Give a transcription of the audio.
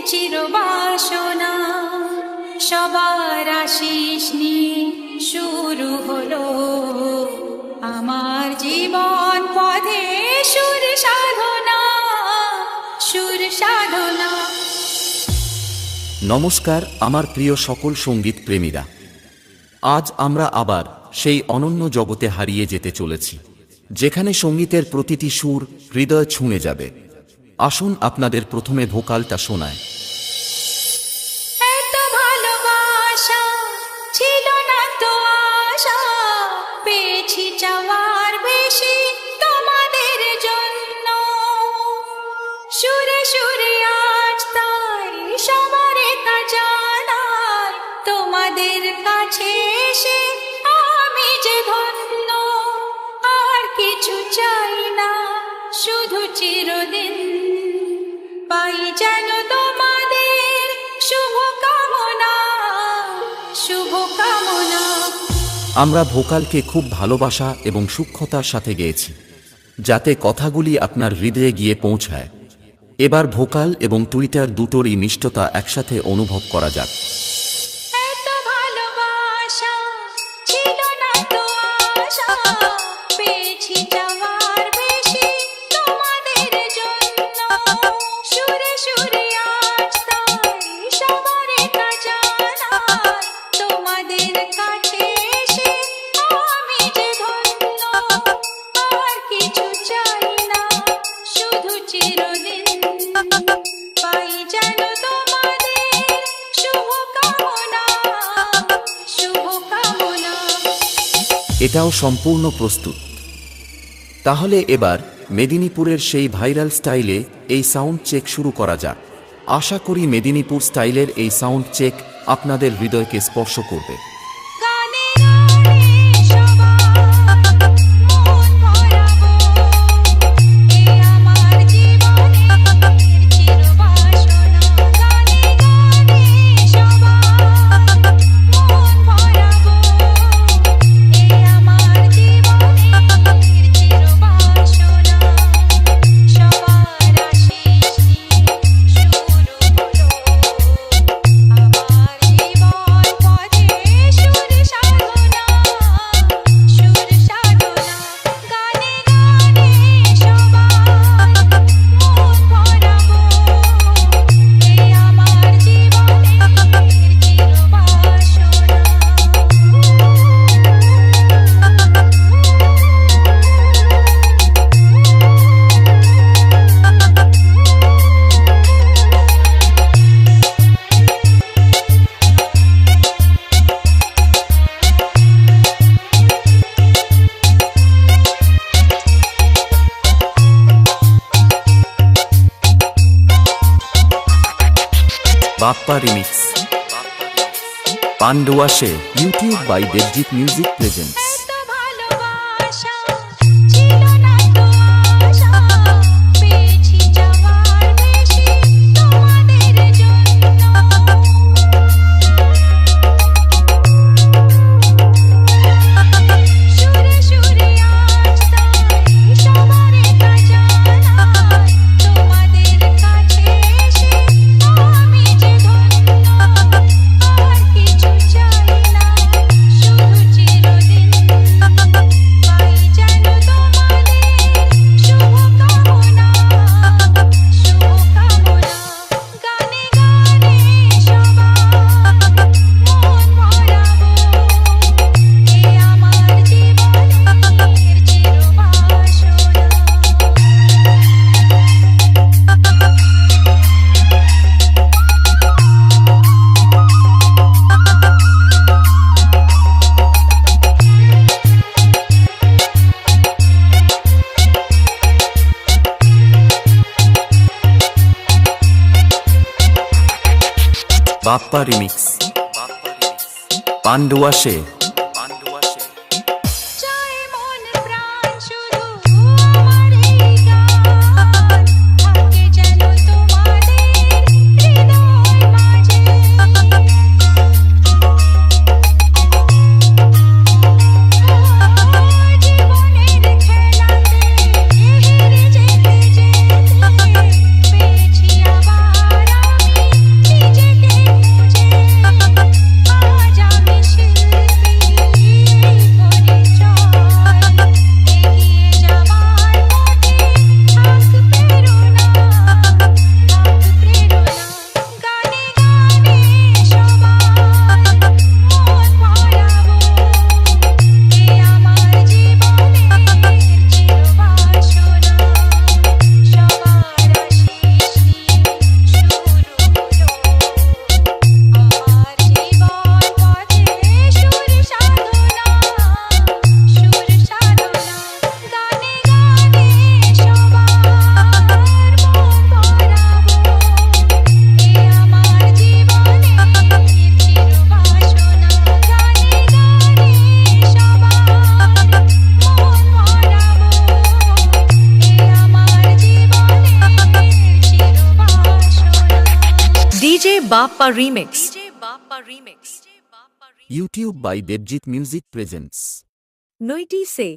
চিরবাসনা সবার আশিস নিয়ে শুরু হলো আমার জীবন পথে সুর সাধনা, সুর সাধনা। নমস্কার আমার প্রিয় সকল সঙ্গীত প্রেমীরা, আজ আমরা আবার সেই অনন্য জগতে হারিয়ে যেতে চলেছি যেখানে সঙ্গীতের প্রতিটি সুর হৃদয় ছুঁয়ে যাবে। আসুন আপনাদের প্রথমে ভোকালটা শোনায়। এত ভালোবাসা ছিল না তো আশা, পেয়েছি চাওয়ার বেশি তোমাদের জন্য। সুরে সুরে আজ তাই সবার তা জানাই, তোমাদের কাছে এসে আমি যে ধন্য। আর কিছু চাই না, শুধু চিরদিন পাই যেন তোমাদের শুভ কামনা, শুভ কামনা। আমরা ভোকালকে খুব ভালোবাসা এবং সূক্ষ্মতার সাথে গেয়েছি যাতে কথাগুলি আপনার হৃদয়ে গিয়ে পৌঁছায়। এবার ভোকাল এবং টুইটার দুটোরই মিষ্টতা একসাথে অনুভব করা যাক। এত ভালোবাসা ছিল না তো আশা, পেয়েছি চাওয়ার বেশি তোমাদের জন্য। সুরে সুরে আজ তাই সবার তা জানাই, তোমাদের কাছে এসে আমি যে ধন্য। আর কিছু চাই না, শুধু চিরদিন পাই যেন তোমাদের শুভ কামনা, শুভ কামনা। এটাও সম্পূর্ণ প্রস্তুত। তাহলে এবার মেদিনীপুরের সেই ভাইরাল স্টাইলে এই সাউন্ড চেক শুরু করা যাক। আশা করি মেদিনীপুর স্টাইলের এই সাউন্ড চেক আপনাদের হৃদয়কে স্পর্শ করবে। গানে গানে সবার মন ভরাবো, এ আমার জীবনের চিরবাসনা। গানে গানে সবার মন ভরাবো, এ আমার জীবনের চিরবাসনা। সবার আশিস নিয়ে শুরু হলো আমার জীবন পথে সুর সাধনা, সুর সাধনা। গানে গানে সবার মন ভরাবো, এ আমার জীবনের চিরবাসনা। বাপ্পা রিমিক্স পান্ডুয়াশে YouTube by Debjit music presents. এত ভালোবাসা ছিল না তো আশা, পেয়েছি চাওয়ার বেশি তোমাদের জন্য। সুরে সুরে আজ তাই সবার তা জানাই, তোমাদের কাছে এসে আমি যে ধন্য। আর কিছু চাই না, শুধু চিরদিন পাই যেন তোমাদের শুভ কামনা, শুভ কামনা। গানে গানে সবার মন ভরাবো, এ আমার জীবনের চিরবাসনা। বাপ্পা রিমিক্স পান্ডুয়াশে। চাই মন প্রাণ শুধু আমার এই গান, থাকে যেন তোমাদের হৃদয় মাঝে। জীবনের খেলাতে হেরে যেতে যেতে পেয়েছি আবার আমি DJ Bappa remix YouTube by Debjit music presents नोइटी से